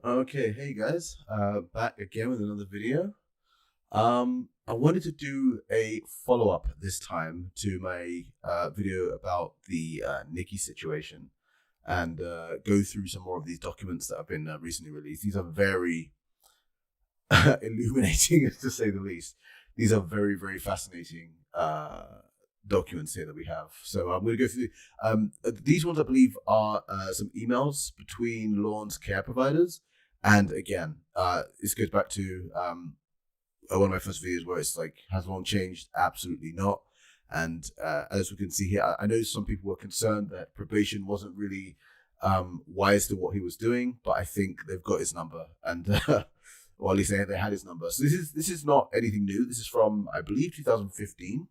Okay, hey guys, back again with another video. I wanted to do a follow-up this time to my video about the Nikki situation and go through some more of these documents that have been recently released. These are very illuminating, to say the least. These are very, very fascinating documents here that we have. So I'm going to go through. These ones, I believe, are some emails between Lorne's care providers. And again, this goes back to one of my first videos where it's like, has Lorne changed? Absolutely not. And as we can see here, I know some people were concerned that probation wasn't really wise to what he was doing, but I think they've got his number, and or at least they had his number. So this is not anything new. This is from, I believe, 2015.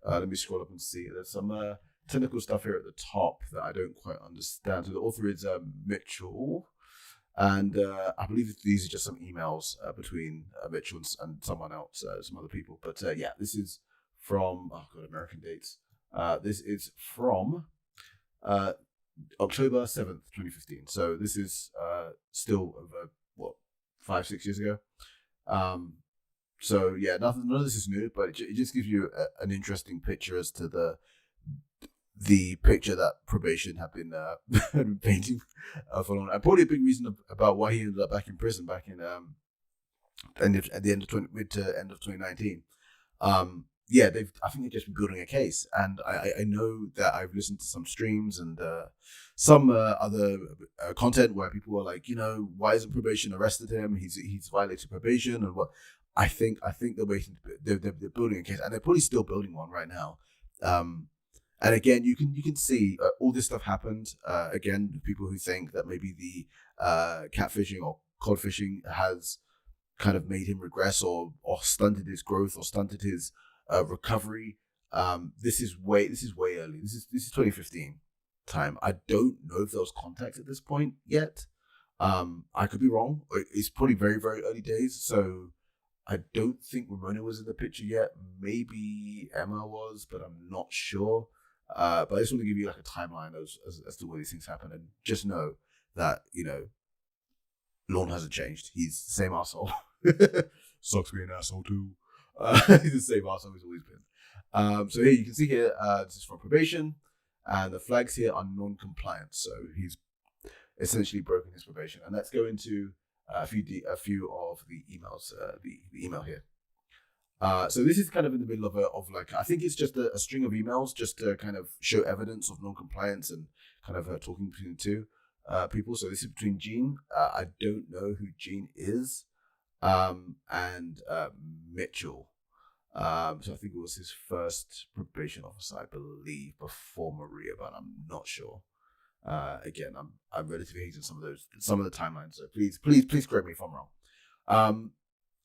Let me scroll up and see. There's some technical stuff here at the top that I don't quite understand. So the author is Mitchell, and I believe these are just some emails between Mitchell and someone else, some other people. But yeah, this is from, oh god, American dates. This is from uh, October 7th, 2015. So this is still over, what, 5-6 years ago. So yeah, none of this is new, but it just gives you an interesting picture as to the picture that probation have been painting for long, and probably a big reason about why he ended up back in prison back in at the end of mid to end of 2019. Yeah, I think they've just been building a case, and I know that I've listened to some streams and some other content where people are like, why isn't probation arrested him? He's violated probation, and what. I think they're building a case, and they're probably still building one right now. And again, you can see all this stuff happened. Again, people who think that maybe the catfishing or cod fishing has kind of made him regress or stunted his growth or stunted his recovery. This is way early. This is 2015 time. I don't know if there was contact at this point yet. I could be wrong. It's probably very, very early days. So I don't think Ramona was in the picture yet. Maybe Emma was, but I'm not sure. But I just want to give you like a timeline as to where these things happen, and just know that Lorne hasn't changed. He's the same asshole. Sucks being an asshole too. He's the same asshole he's always been. So here you can see here, this is from probation, and the flags here are non-compliant. So he's essentially broken his probation, and let's go into a few of the emails. The email here. So this is kind of in the middle of like, I think it's just a string of emails just to kind of show evidence of non-compliance and kind of talking between the two people. So this is between Gene. I don't know who Gene is, and Mitchell. So I think it was his first probation officer, I believe, before Maria, but I'm not sure. Again, I'm relatively hating some of the timelines. So please correct me if I'm wrong.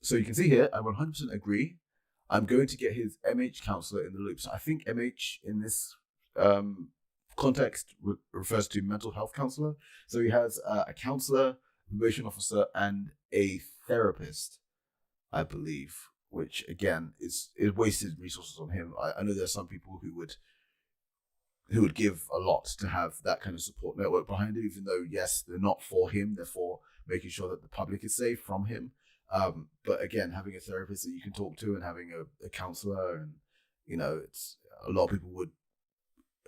So you can see here, I 100% agree. I'm going to get his MH counselor in the loop. So I think MH in this context refers to mental health counselor. So he has a counselor, probation officer, and a therapist, I believe. Which again is wasted resources on him. I know there's some people who would give a lot to have that kind of support network behind it, even though yes, they're not for him, they're for making sure that the public is safe from him. But again, having a therapist that you can talk to and having a counselor, and it's a lot of people would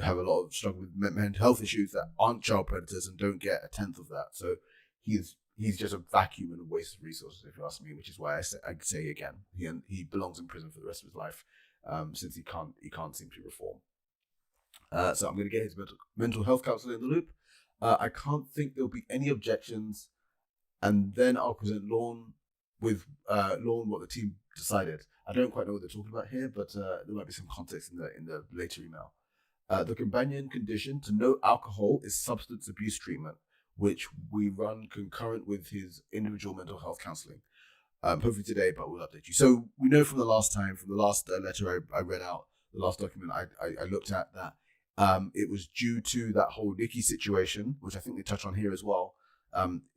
have a lot of struggle with mental health issues that aren't child predators and don't get a tenth of that. So he's just a vacuum and a waste of resources, if you ask me. Which is why I say again, he belongs in prison for the rest of his life, since he can't seem to reform. So I'm going to get his mental health counselor in the loop. I can't think there'll be any objections, and then I'll present Lorne with what the team decided. I don't quite know what they're talking about here, but there might be some context in the later email. The companion condition to no alcohol is substance abuse treatment, which we run concurrent with his individual mental health counseling. Hopefully today, but we'll update you. So we know from the last letter I read out, the last document I looked at, that it was due to that whole Nikki situation, which I think they touch on here as well,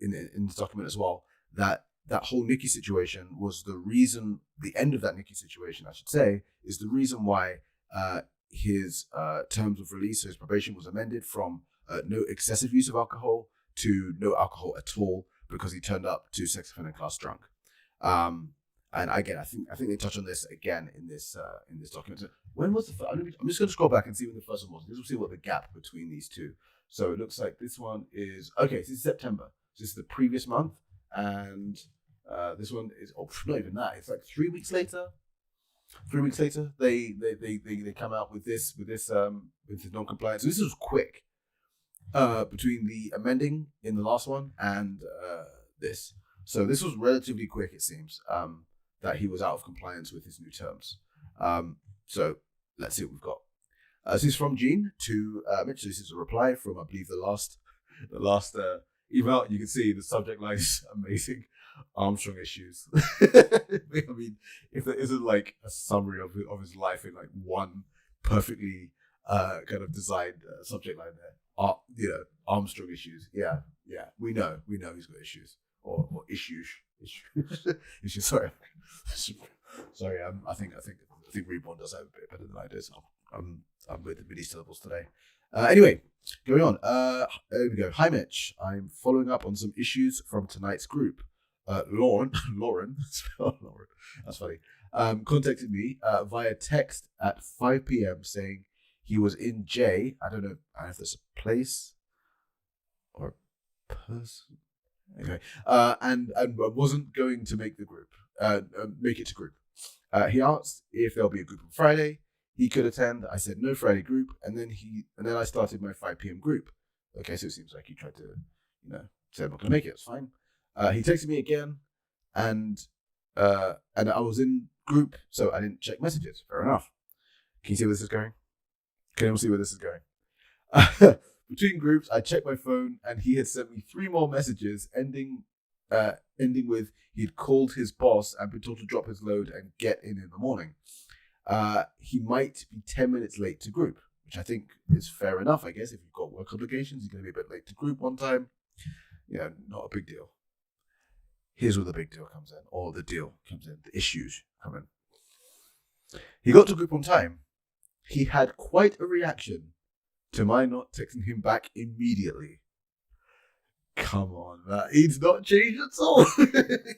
in this document as well, that whole Nikki situation was the reason, the end of that Nikki situation, I should say, is the reason why his terms of release, so his probation was amended from no excessive use of alcohol to no alcohol at all, because he turned up to sex offender class drunk. And again, I think they touch on this again in this document. So when was the first? I'm just going to scroll back and see when the first one was. This will see what the gap between these two. So it looks like this one is okay. So this is September. So this is the previous month, and this one is not even that. It's like 3 weeks later. 3 weeks later, they come out with this non-compliance. So this was quick. Between the amending in the last one and this. So this was relatively quick, it seems, that he was out of compliance with his new terms. So let's see what we've got. This is from Jean to Mitch. This is a reply from, I believe, the last email. You can see the subject line is amazing. Armstrong issues. I mean, if there isn't like a summary of his life in like one perfectly kind of designed subject line there. Armstrong issues. Yeah. We know he's got issues or issues. Issues. Sorry. I think Reborn does have a bit better than I do. So I'm with the mini syllables today. Anyway, going on. There we go. Hi Mitch. I'm following up on some issues from tonight's group. Lorne, that's funny. Contacted me via text at 5 p.m. saying he was in J. I don't know if there's a place or a person. Okay. And wasn't going to make the group. Make it to group. He asked if there'll be a group on Friday. He could attend. I said no Friday group, and then I started my 5 p.m. group. Okay, so it seems like he tried to, say I'm not gonna make it. It's fine. He texted me again, and I was in group, so I didn't check messages. Fair enough. Can you see where this is going? Can anyone see where this is going? Between groups, I checked my phone, and he had sent me 3 more messages, ending with he'd called his boss and been told to drop his load and get in the morning. He might be 10 minutes late to group, which I think is fair enough, I guess. If you've got work obligations, you're going to be a bit late to group one time. Yeah, not a big deal. Here's where the big deal comes in, or the deal comes in, the issues come in. He got to group on time. He had quite a reaction to my not texting him back immediately. Come on, man. He's not changed at all.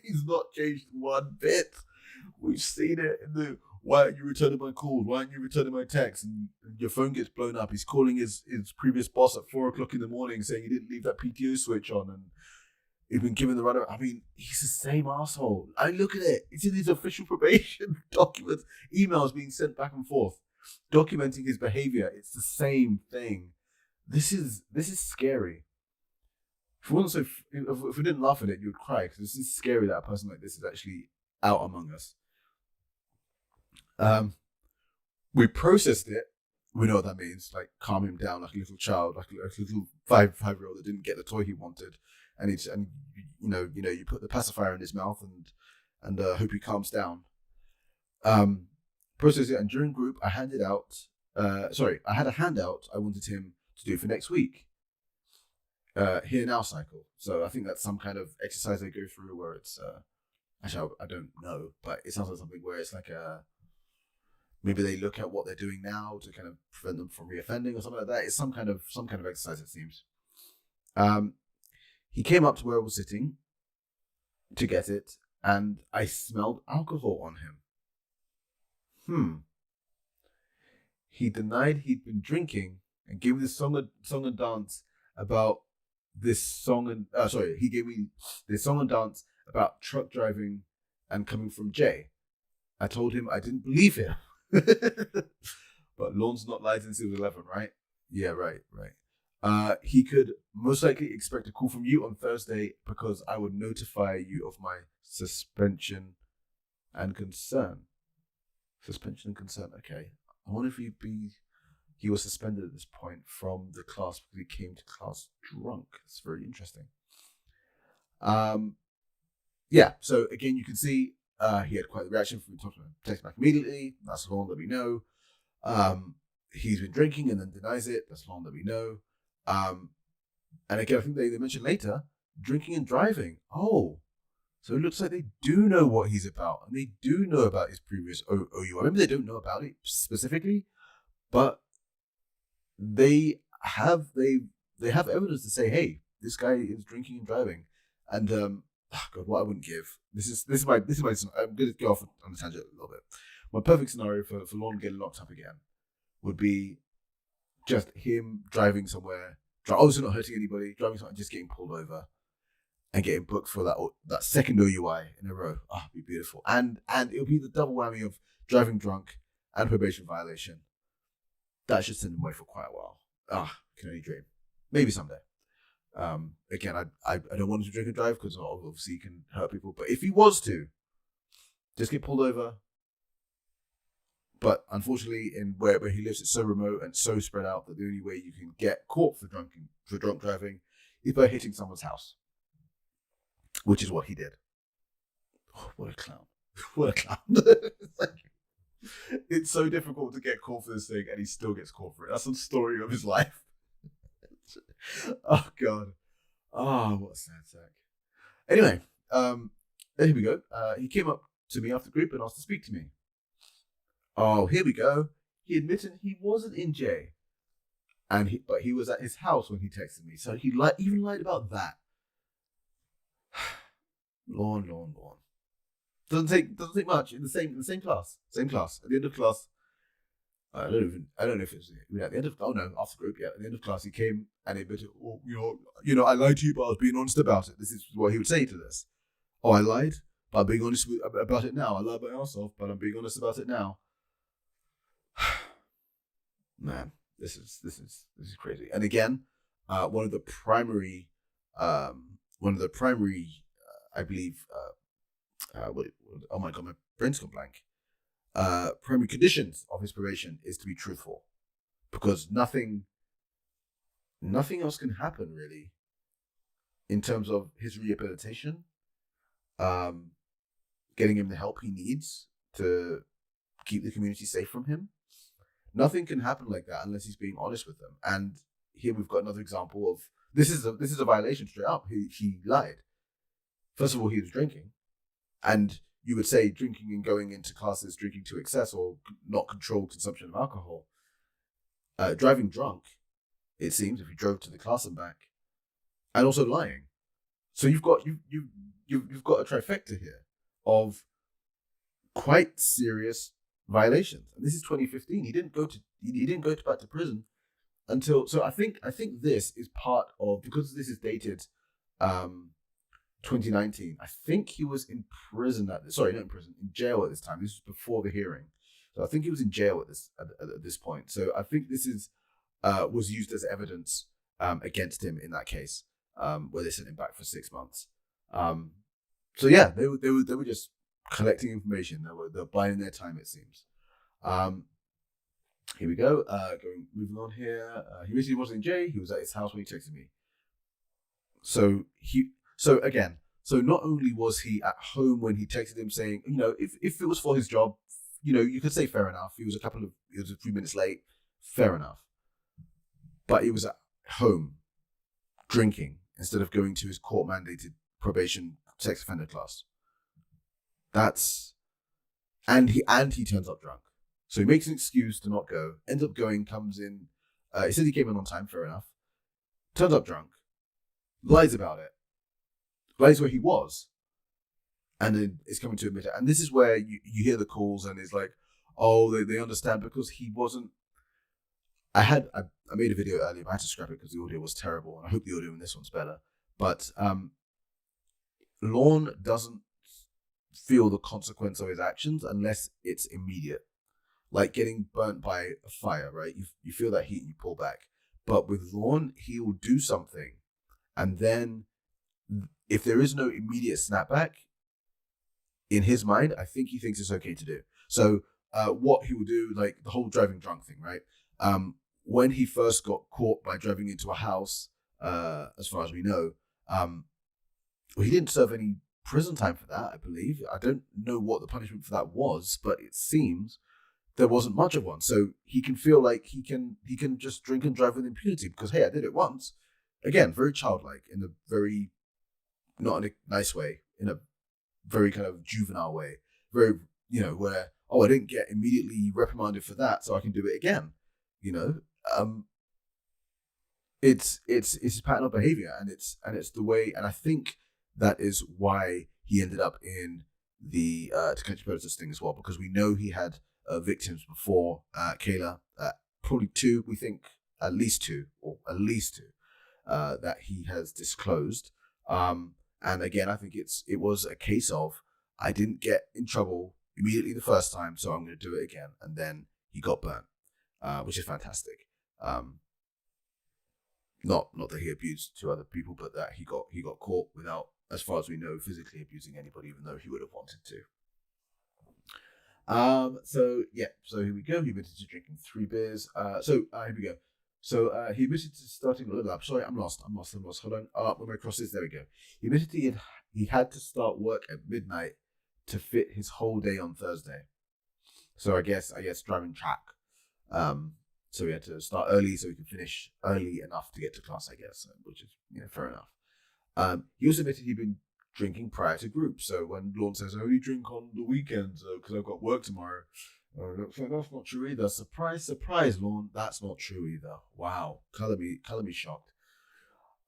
He's not changed one bit. We've seen it in the, why aren't you returning my calls? Why aren't you returning my texts? And your phone gets blown up. He's calling his previous boss at 4 o'clock in the morning saying he didn't leave that PTO switch on and he'd been given the runner. I mean, he's the same asshole. I look at it. It's in his official probation documents, emails being sent back and forth, documenting his behavior. It's the same thing. This is scary. If we didn't laugh at it, you would cry, because this is scary that a person like this is actually out among us. We processed it. We know what that means. Like, calm him down like a little child, like a little five-year-old that didn't get the toy he wanted. And you put the pacifier in his mouth and hope he calms down. Process it, and during group, I had a handout I wanted him to do for next week. Here now cycle. So I think that's some kind of exercise they go through where it's actually I don't know, but it sounds like something where it's like maybe they look at what they're doing now to kind of prevent them from reoffending or something like that. It's some kind of exercise, it seems. He came up to where I was sitting to get it, and I smelled alcohol on him. He denied he'd been drinking and gave me this song and dance about this song and he gave me this song and dance about truck driving and coming from Jay. I told him I didn't believe him. But Lorne's not lied since he was 11, right? Yeah, right. He could most likely expect a call from you on Thursday because I would notify you of my suspension and concern. Suspension and concern, okay. I wonder if he was suspended at this point from the class because he came to class drunk. It's very interesting. So again, you can see he had quite the reaction from talking to text back immediately. That's long that we know. He's been drinking and then denies it. That's long that we know. And again, I think they mentioned later, drinking and driving. Oh, so it looks like they do know what he's about, and they do know about his previous OU. Maybe they don't know about it specifically, but they have evidence to say, hey, this guy is drinking and driving, And God, what I wouldn't give. This is my. I'm going to go off on a tangent a little bit. My perfect scenario for Lorne getting locked up again would be just him driving somewhere, obviously not hurting anybody, driving somewhere, just getting pulled over and getting booked for that second OUI in a row. Ah, it'd be beautiful. And it'll be the double whammy of driving drunk and probation violation. That should send him away for quite a while. Ah, can only dream. Maybe someday. Again, I don't want him to drink and drive because obviously he can hurt people. But if he was to, just get pulled over. But unfortunately, in where he lives, it's so remote and so spread out that the only way you can get caught for drunk driving is by hitting someone's house, which is what he did. Oh, what a clown! What a clown! It's so difficult to get caught for this thing, and he still gets caught for it. That's the story of his life. Oh God! Oh, what a sad sack. Anyway, here we go. He came up to me after group and asked to speak to me. Oh, here we go. He admitted he wasn't in J, but he was at his house when he texted me. So he even lied about that. Lorne. Doesn't take much in the same class. Same class. At the end of class, I don't know if it was at the end of after group, yeah. At the end of class, he came and admitted, oh, I lied to you, but I was being honest about it. This is what he would say to this. Oh, I lied, but I'm being honest about it now. I lied about myself, but I'm being honest about it now. Man, this is crazy. And again, one of the primary, I believe, oh my God, my brain's gone blank. Primary conditions of his probation is to be truthful, because nothing else can happen really in terms of his rehabilitation, getting him the help he needs to keep the community safe from him. Nothing can happen like that unless he's being honest with them. And here we've got another example of this is a violation straight up. He lied. First of all, he was drinking, and you would say drinking and going into classes, drinking to excess or not controlled consumption of alcohol. Driving drunk, it seems, if you drove to the class and back, and also lying. So you've got you've got a trifecta here of quite serious violations. And this is 2015. He didn't go back to prison until. So I think this is part of, because this is dated 2019. I think he was in prison in jail at this time. This was before the hearing. So I think he was in jail at this point. So I think this is was used as evidence against him in that case, where they sent him back for 6 months. So yeah, they were just collecting information. They were biding their time, it seems. Here we go. Moving on here. He recently wasn't in jail. He was at his house when he texted me. So not only was he at home when he texted him saying, if it was for his job, you could say fair enough. He was a few minutes late. Fair enough. But he was at home drinking instead of going to his court mandated probation sex offender class. And he turns up drunk. So he makes an excuse to not go, ends up going, comes in. He said he came in on time, fair enough. Turns up drunk, lies about it, lies where he was, and then is coming to admit it. And this is where you hear the calls and it's like, oh, they understand because he wasn't. I made a video earlier, but I had to scrap it because the audio was terrible, and I hope the audio in this one's better. But Lorne doesn't feel the consequence of his actions unless it's immediate. Like getting burnt by a fire, right? You feel that heat and you pull back. But with Lorne, he will do something, and then if there is no immediate snapback, in his mind, I think he thinks it's okay to do. So what he will do, like the whole driving drunk thing, right? When he first got caught by driving into a house, as far as we know, he didn't serve any prison time for that, I believe. I don't know what the punishment for that was, but it seems there wasn't much of one. So he can feel like he can just drink and drive with impunity because, hey, I did it once. Again, very childlike, in a very, not in a nice way, in a very kind of juvenile way. Very, where, I didn't get immediately reprimanded for that, so I can do it again. It's his pattern of behavior, and it's the way, and I think that is why he ended up in the To Catch a Predator's thing as well, because we know he had victims before Kayla, probably two, we think at least two, that he has disclosed. And again, I think it was a case of, I didn't get in trouble immediately the first time, so I'm going to do it again. And then he got burnt, which is fantastic. Not that he abused two other people, but that he got caught without, as far as we know, physically abusing anybody, even though he would have wanted to. So here we go. He admitted to drinking 3 beers. Here we go. So he admitted to starting. Sorry, I'm lost. Hold on. When my crosses, there we go. He admitted he had to start work at midnight to fit his whole day on Thursday. So I guess driving track. So he had to start early so he could finish early enough to get to class, I guess, which is fair enough. He also admitted he'd been drinking prior to group. So when Lorne says, I only drink on the weekends because I've got work tomorrow, that's not true either. Surprise, surprise, Lorne, that's not true either. Wow, color me shocked.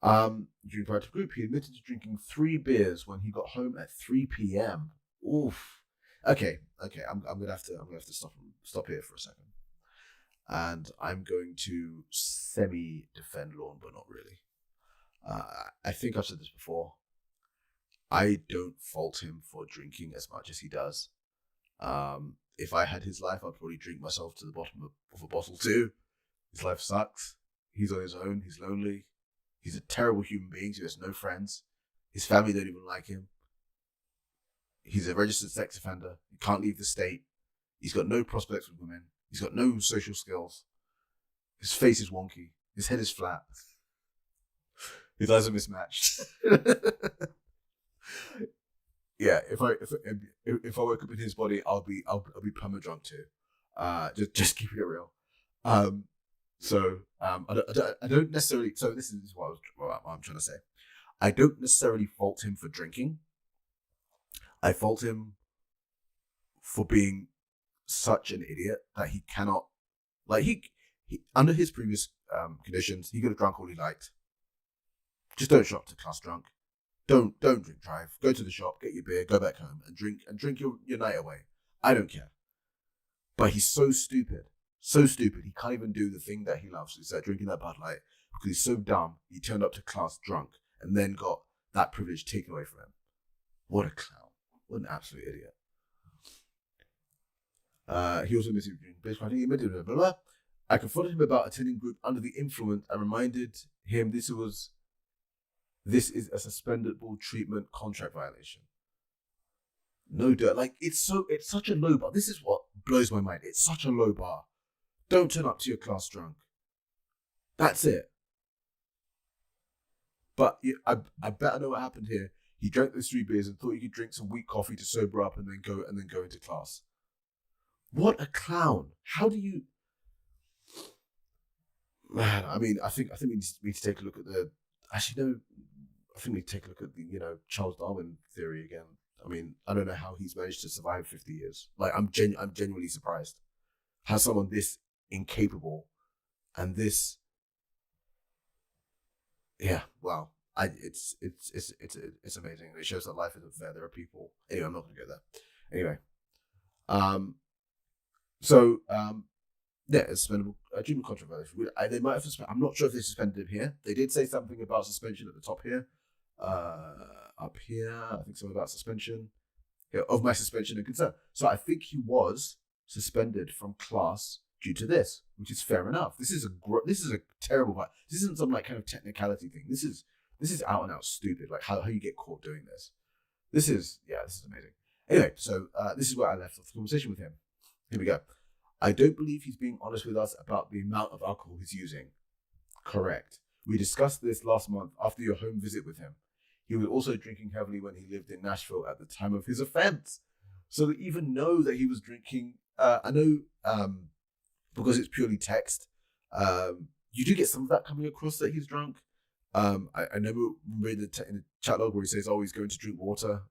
During prior to group, he admitted to drinking 3 beers when he got home at 3 p.m. Oof. Okay, I'm gonna have to stop here for a second. And I'm going to semi-defend Lorne, but not really. I think I've said this before. I don't fault him for drinking as much as he does. If I had his life, I'd probably drink myself to the bottom of a bottle too. His life sucks. He's on his own. He's lonely. He's a terrible human being. He has no friends. His family don't even like him. He's a registered sex offender. He can't leave the state. He's got no prospects with women. He's got no social skills. His face is wonky. His head is flat. His eyes are mismatched. Yeah, if I wake up in his body, I'll be perma drunk too. Just keeping it real. I don't necessarily. So this is what I'm trying to say. I don't necessarily fault him for drinking. I fault him for being such an idiot that he cannot, he under his previous conditions, he could have drunk all he liked. Just don't show up to class drunk. Don't drink drive. Go to the shop, get your beer, go back home and drink your night away. I don't care. But he's so stupid. He can't even do the thing that he loves. He's drinking that Bud Light because he's so dumb. He turned up to class drunk and then got that privilege taken away from him. What a clown. What an absolute idiot. He also admitted he admitted blah, blah, blah. I confronted him about attending group under the influence and reminded him this is a suspendable treatment contract violation. No dirt. It's such a low bar. This is what blows my mind. It's such a low bar. Don't turn up to your class drunk. That's it. But I better know what happened here. He drank those 3 beers and thought he could drink some weak coffee to sober up and then go into class. What a clown. How do you... Man, I mean, I think we need to take a look at the... Actually, no, I think we need to take a look at the, Charles Darwin theory again. I mean, I don't know how he's managed to survive 50 years. I'm genuinely surprised. How someone this incapable and this... Yeah, wow. It's amazing. It shows that life isn't fair. There are people... Anyway, I'm not going to go there. Anyway. It's suspendable treatment contract violation. They might have suspended. I'm not sure if they suspended him here. They did say something about suspension at the top here. Up here, I think something about suspension. Yeah, of my suspension and concern. So I think he was suspended from class due to this, which is fair enough. This is a terrible part. This isn't some kind of technicality thing. This is out and out stupid. How you get caught doing this. This is amazing. Anyway, so this is where I left off the conversation with him. Here we go. I don't believe he's being honest with us about the amount of alcohol he's using. Correct. We discussed this last month after your home visit with him. He was also drinking heavily when he lived in Nashville at the time of his offense. So they even know that he was drinking. I know because it's purely text, you do get some of that coming across that he's drunk. I remember in the chat log where he says, he's going to drink water.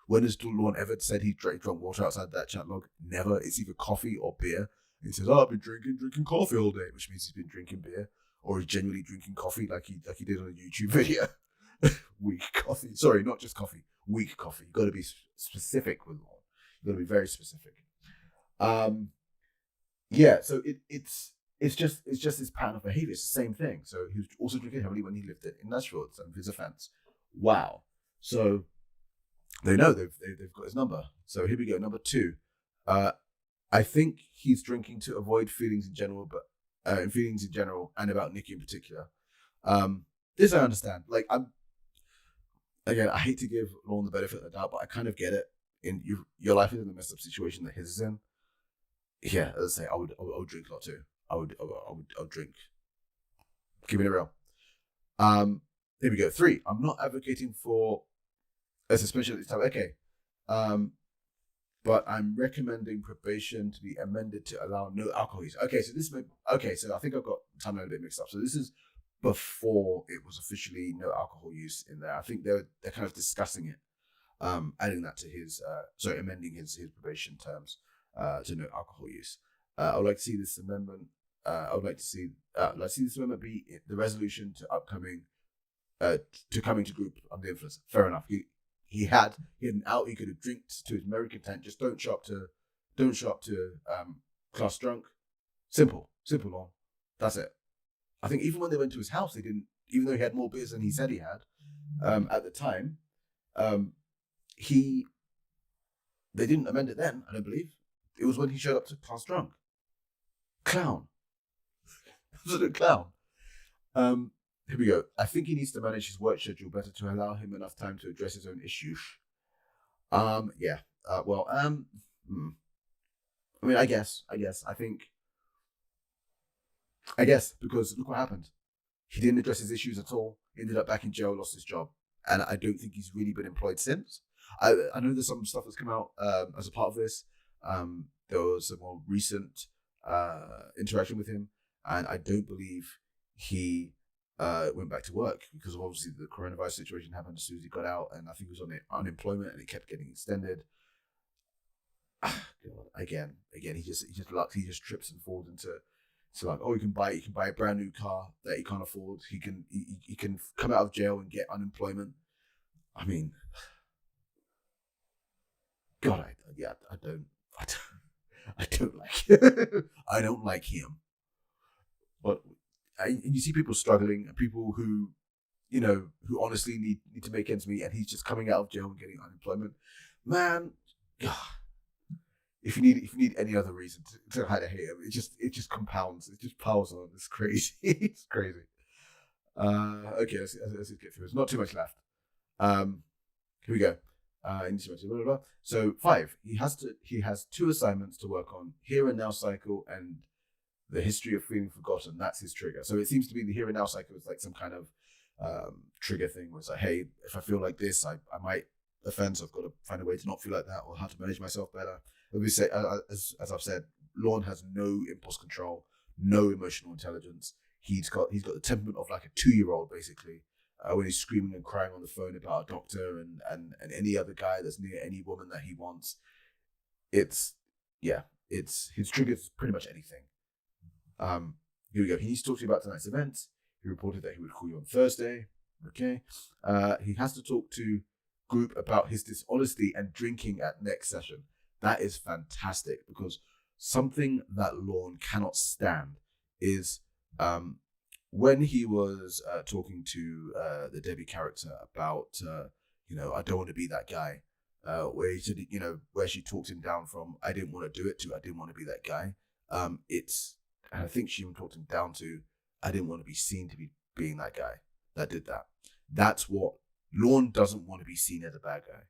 When has Lorne ever said he drank water outside that chat log? Never. It's either coffee or beer. And he says, I've been drinking coffee all day, which means he's been drinking beer, or he's genuinely drinking coffee like he did on a YouTube video. weak coffee. Sorry, not just coffee. Weak coffee. You got to be specific with Lorne. You got to be very specific. Yeah. So it's just his pattern of behavior. It's the same thing. So he was also drinking heavily when he lived in Nashville. It's his offense. Wow. So they know they've got his number. So here we go. Number 2. I think he's drinking to avoid feelings in general, but feelings in general and about Nikki in particular. This I understand. Like I hate to give Lorne the benefit of the doubt, but I kind of get it. In your life is in a messed up situation that his is in. Yeah, as I say, I would drink a lot too. I would drink. Keeping it real. Here we go. 3. I'm not advocating for a suspension at this time. Okay. But I'm recommending probation to be amended to allow no alcohol use. Okay, so I think I've got the timeline a bit mixed up. So this is before it was officially no alcohol use in there. I think they're kind of discussing it, adding that to amending his probation terms to no alcohol use. I would like to see this amendment. I would like to see this amendment be the resolution to coming to group under influence. Fair enough. He had an out. He could have drinked to his merry content. Just don't show up to class drunk. Simple, Lorne. That's it. I think even when they went to his house, they didn't. Even though he had more beers than he said he had at the time, they didn't amend it then. I don't believe it was when he showed up to class drunk. Clown, absolute clown. Here we go. I think he needs to manage his work schedule better to allow him enough time to address his own issues. Yeah. I mean, I guess. Because look what happened. He didn't address his issues at all. He ended up back in jail, lost his job, and I don't think he's really been employed since. I know there's some stuff that's come out as a part of this. There was a more recent interaction with him, and I don't believe he went back to work because of obviously the coronavirus situation happened as soon as he got out, and I think he was on unemployment and it kept getting extended. God, again, he just trips and falls into like, oh, you can buy a brand new car that he can't afford. He can come out of jail and get unemployment. I mean, God, I don't like I don't like him. But you see people struggling and people who honestly need to make ends meet, and he's just coming out of jail and getting unemployment. Man, God, if you need any other reason to hate him, it just compounds. It just piles on. It's crazy. It's crazy. Okay, let's get through. There's not too much left. Here we go. So 5. He has 2 assignments to work on: here and now cycle and the history of feeling forgotten. That's his trigger. So it seems to be the here and now cycle is like some kind of trigger thing where it's like, hey, if I feel like this, I might offend, so I've got to find a way to not feel like that, or how to manage myself better. As I've said, Lorne has no impulse control, no emotional intelligence. He's got the temperament of like a 2-year-old basically. When he's screaming and crying on the phone about a doctor and any other guy that's near any woman that he wants, it's his triggers pretty much anything. Here we go. He needs to talk to you about tonight's event. He reported that he would call you on Thursday. Okay. He has to talk to group about his dishonesty and drinking at next session. That is fantastic, because something that Lorne cannot stand is when he was talking to the Debbie character about, I don't want to be that guy, where he said, where she talked him down from, I didn't want to do it, to I didn't want to be that guy. And I think she even talked him down to, I didn't want to be seen to be being that guy that did that. That's what Lorne doesn't want to be seen as a bad guy.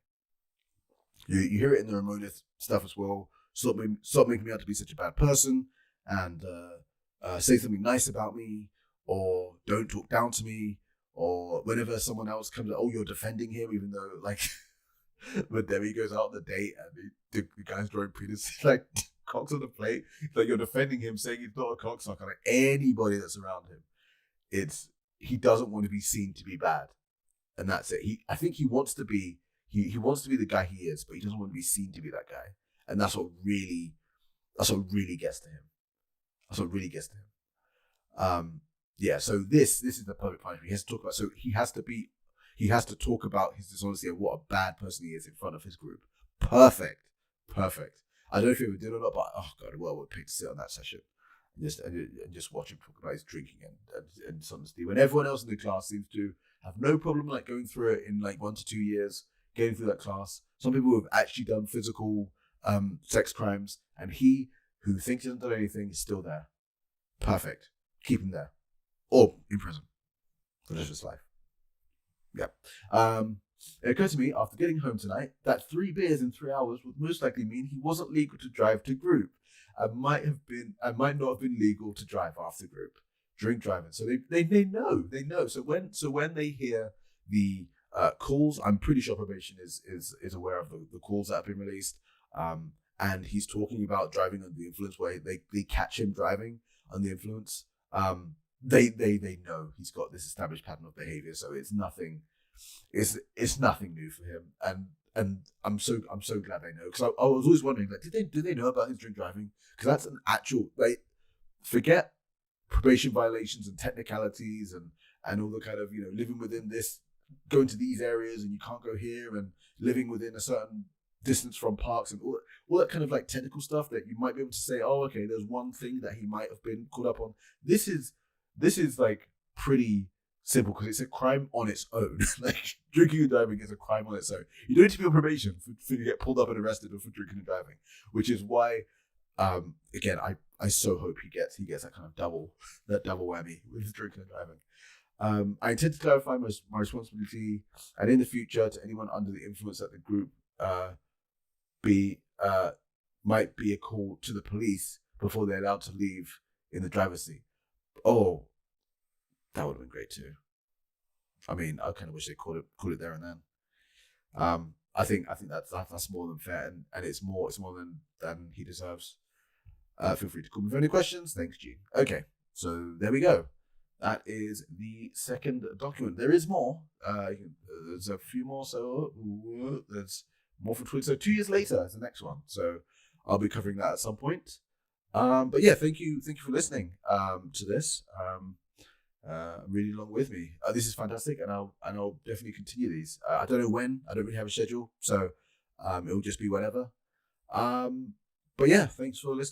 You hear it in the Ramona stuff as well. Stop making me out to be such a bad person, and say something nice about me, or don't talk down to me, or whenever someone else comes, oh, you're defending him, even though like when Debbie goes out on the date and the guy's drawing penis like cocks on the plate, like you're defending him, saying he's not a cocksucker. Like anybody that's around him, he doesn't want to be seen to be bad, and that's it. I think he wants to be the guy he is, but he doesn't want to be seen to be that guy, and that's what really gets to him. Yeah. So this is the perfect punishment. He has to talk about. So he he has to talk about his dishonesty and what a bad person he is in front of his group. Perfect. I don't know if he ever did or not, but oh god, well, we'd pay to sit on that session and just watch him talk about his drinking and dishonesty when everyone else in the class seems to have no problem like going through it in like 1 to 2 years, getting through that class. Some people have actually done physical sex crimes, and he, who thinks he hasn't done anything, is still there. Perfect. Keep him there. Or in prison for the rest of his life. Yeah. It occurred to me after getting home tonight that 3 beers in 3 hours would most likely mean he wasn't legal to drive to group. I might not have been legal to drive after group. Drink driving. So they know. So when they hear the calls, I'm pretty sure probation is aware of the calls that have been released. And he's talking about driving under the influence, where they catch him driving under the influence. They know he's got this established pattern of behavior, so it's nothing new for him. And I'm so glad they know, because I was always wondering, like, did they know about his drink driving? Because that's an actual, like, forget probation violations and technicalities and all the kind of, living within this, going to these areas and you can't go here, and living within a certain distance from parks and all that kind of like technical stuff that you might be able to say, oh, okay, there's one thing that he might have been caught up on. This is like pretty simple, because it's a crime on its own. Like, drinking and driving is a crime on its own. You don't need to be on probation for you to get pulled up and arrested for drinking and driving, which is why, again, I so hope he gets that kind of double whammy with drinking and driving. I intend to clarify my responsibility, and in the future, to anyone under the influence at the group, might be a call to the police before they're allowed to leave in the driver's seat. Oh, that would have been great too. I mean, I kind of wish they called it there and then. I think that's more than fair, and it's more than he deserves. Feel free to call me with any questions. Thanks, Gene. Okay, so there we go. That is the second document. There is more. There's a few more. So there's more for Twitter. So 2 years later is the next one. So I'll be covering that at some point. But yeah, thank you for listening to this. Really along with me. This is fantastic, and I'll definitely continue these. I don't know when. I don't really have a schedule, so it'll just be whenever. But yeah, thanks for listening.